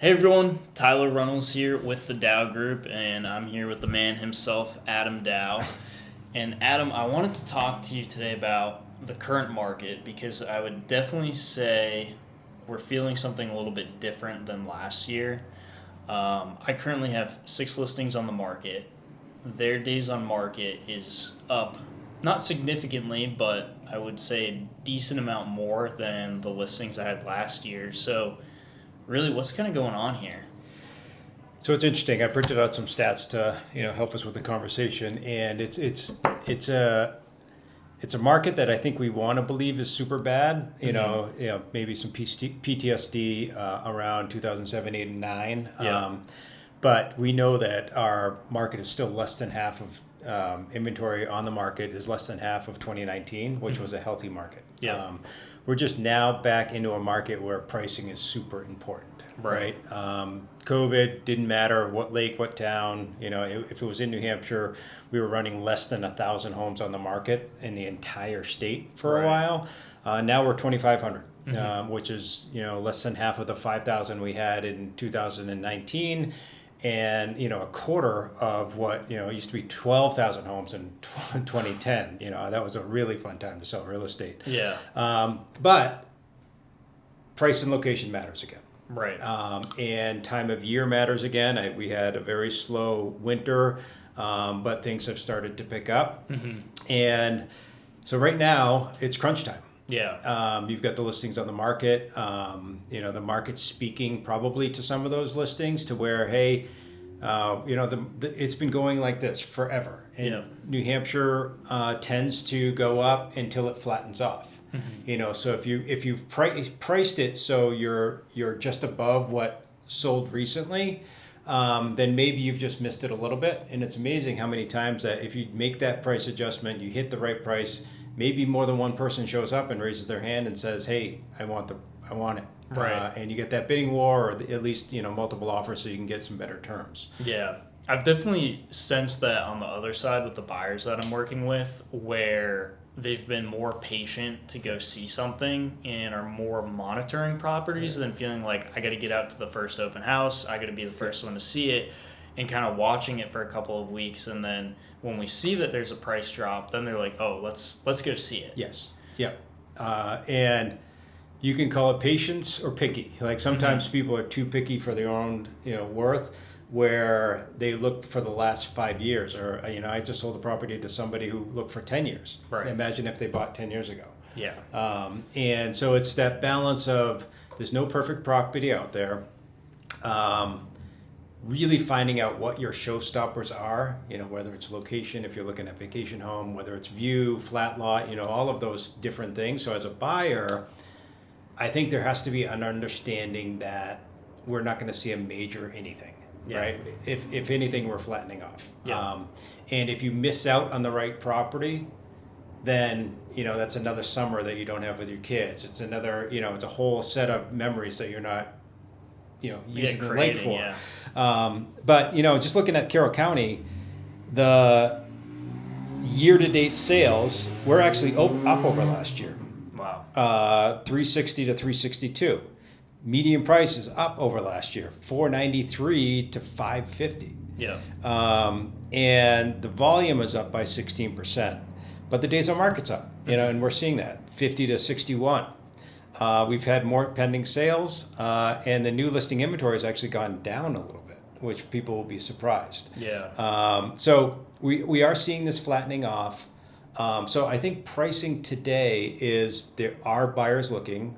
Hey everyone, Tyler Runnals here with the Dow Group, and I'm here with the man himself, Adam Dow. And Adam, I wanted to talk to you today about the current market because I would definitely say we're feeling something a little bit different than last year. I currently have 6 listings on the market. Their days on market is up, not significantly, but I would say a decent amount more than the listings I had last year. So really, what's kind of going on here? So it's interesting. I printed out some stats to help us with the conversation, and it's a market that I think we want to believe is super bad. Maybe some PTSD around 2007, 8, and 9. Yeah. But we know that our market is still less than half of inventory on the market is less than half of 2019, which was a healthy market. Yeah. We're just now back into a market where pricing is super important, right? COVID didn't matter what lake, what town. If it was in New Hampshire, we were running less than 1,000 homes on the market in the entire state for a while. Now we're 2,500, which is less than half of the 5,000 we had in 2019. And a quarter of what used to be 12,000 homes in 2010. That was a really fun time to sell real estate. Yeah. But price and location matters again. Right. And time of year matters again. We had a very slow winter, but things have started to pick up. And so right now it's crunch time. Yeah. You've got the listings on the market. The market's speaking probably to some of those listings to where, hey, it's been going like this forever. And New Hampshire tends to go up until it flattens off. So if you've priced it so you're just above what sold recently, then maybe you've just missed it a little bit. And it's amazing how many times that if you make that price adjustment, you hit the right price, maybe more than one person shows up and raises their hand and says, "Hey, I want it." Right. And you get that bidding war, or at least multiple offers, so you can get some better terms. Yeah. I've definitely sensed that on the other side with the buyers that I'm working with, where they've been more patient to go see something and are more monitoring properties than feeling like I got to get out to the first open house, I got to be the first one to see it, and kind of watching it for a couple of weeks, and then when we see that there's a price drop, then they're like, "Oh, let's go see it." Yes. Yeah. And you can call it patience or picky. Like sometimes people are too picky for their own worth, where they look for the last 5 years, or I just sold a property to somebody who looked for 10 years. Right. Imagine if they bought 10 years ago. Yeah. And so it's that balance of there's no perfect property out there. Really finding out what your showstoppers are, whether it's location, if you're looking at vacation home, whether it's view, flat lot, all of those different things. So as a buyer, I think there has to be an understanding that we're not going to see a major anything, right? If anything, we're flattening off. Yeah. And if you miss out on the right property, then, that's another summer that you don't have with your kids. It's another, it's a whole set of memories that you're not using the lake for. Yeah. But just looking at Carroll County, the year-to-date sales were actually up over last year. Wow. 360 to 362. Median price is up over last year, 493 to 550. Yeah. And the volume is up by 16%, but the days on market's up. And we're seeing that 50 to 61. We've had more pending sales, and the new listing inventory has actually gone down a little bit, which people will be surprised. Yeah. So we are seeing this flattening off. So I think pricing today is there are buyers looking,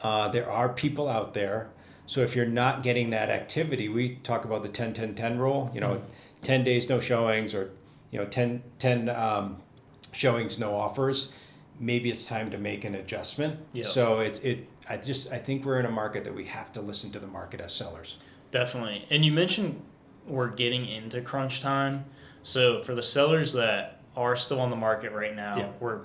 there are people out there. So if you're not getting that activity, we talk about the 10-10-10 rule, 10 days, no showings, or 10 showings, no offers. Maybe it's time to make an adjustment. Yep. So I think we're in a market that we have to listen to the market as sellers. Definitely. And you mentioned we're getting into crunch time. So for the sellers that are still on the market right now, we're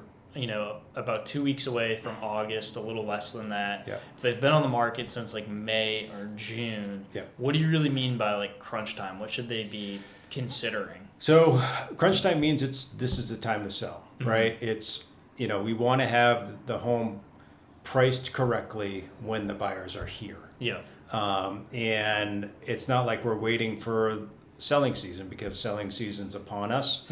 about 2 weeks away from August, a little less than that. Yeah. If they've been on the market since like May or June, what do you really mean by like crunch time? What should they be considering? So crunch time means this is the time to sell, right? It's we want to have the home priced correctly when the buyers are here. Yeah. And it's not like we're waiting for selling season, because selling season's upon us.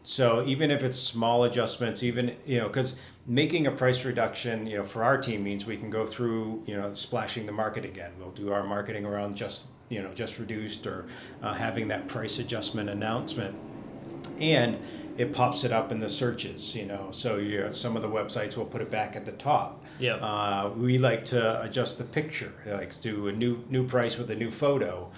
So even if it's small adjustments, even, because making a price reduction, for our team means we can go through, splashing the market again. We'll do our marketing around just reduced, or having that price adjustment announcement. And it pops it up in the searches, so some of the websites will put it back at the top. Yeah. We like to adjust the picture, like do a new price with a new photo.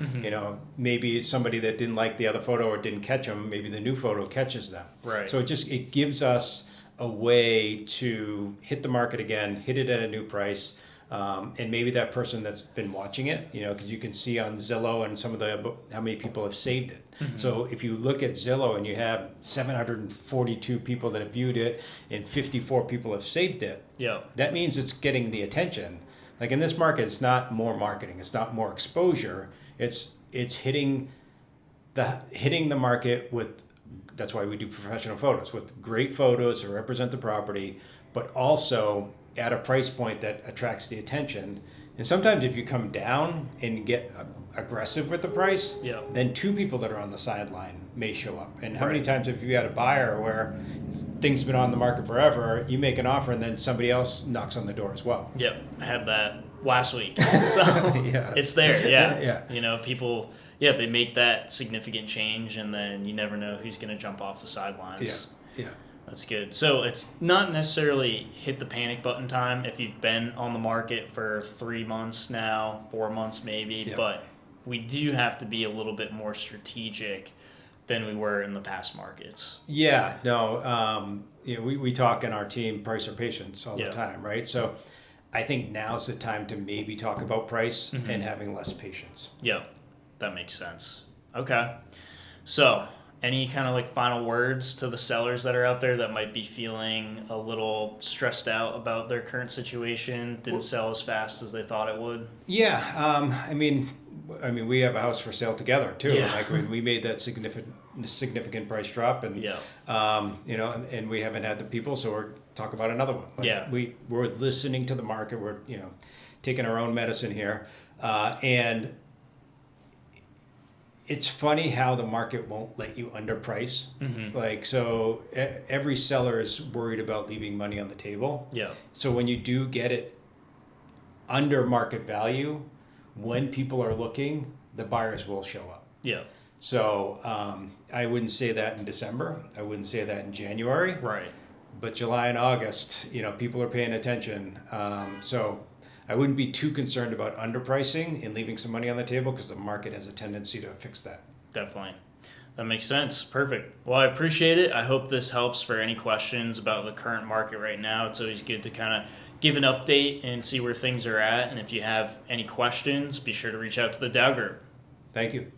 Maybe somebody that didn't like the other photo or didn't catch them, maybe the new photo catches them. Right. So it gives us a way to hit the market again, hit it at a new price. And maybe that person that's been watching it, because you can see on Zillow and how many people have saved it. So if you look at Zillow and you have 742 people that have viewed it and 54 people have saved it, that means it's getting the attention. Like in this market, it's not more marketing, it's not more exposure. It's hitting the market with. That's why we do professional photos, with great photos that represent the property, but also at a price point that attracts the attention. And sometimes if you come down and get aggressive with the price, then two people that are on the sideline may show up. And how many times have you had a buyer where things been on the market forever, you make an offer and then somebody else knocks on the door as well? Yep, I had that last week. So it's there, people, they make that significant change, and then you never know who's going to jump off the sidelines. Yeah. That's good. So it's not necessarily hit the panic button time if you've been on the market for 3 months now, 4 months maybe, but we do have to be a little bit more strategic than we were in the past markets. Yeah, no, we talk in our team price or patience all the time, right? So I think now's the time to maybe talk about price and having less patience. Yeah, that makes sense. Okay. So any kind of final words to the sellers that are out there that might be feeling a little stressed out about their current situation, didn't sell as fast as they thought it would? Yeah, I mean, we have a house for sale together too. Yeah. Like we made that significant price drop, and and we haven't had the people, so we're talk about another one. We're listening to the market. We're taking our own medicine here, and it's funny how the market won't let you underprice. So every seller is worried about leaving money on the table. So when you do get it under market value, when people are looking, the buyers will show up. So I wouldn't say that in December. I wouldn't say that in January. Right. But July and August, people are paying attention. So I wouldn't be too concerned about underpricing and leaving some money on the table, because the market has a tendency to fix that. Definitely. That makes sense. Perfect. Well, I appreciate it. I hope this helps for any questions about the current market right now. It's always good to kind of give an update and see where things are at. And if you have any questions, be sure to reach out to the Dow Group. Thank you.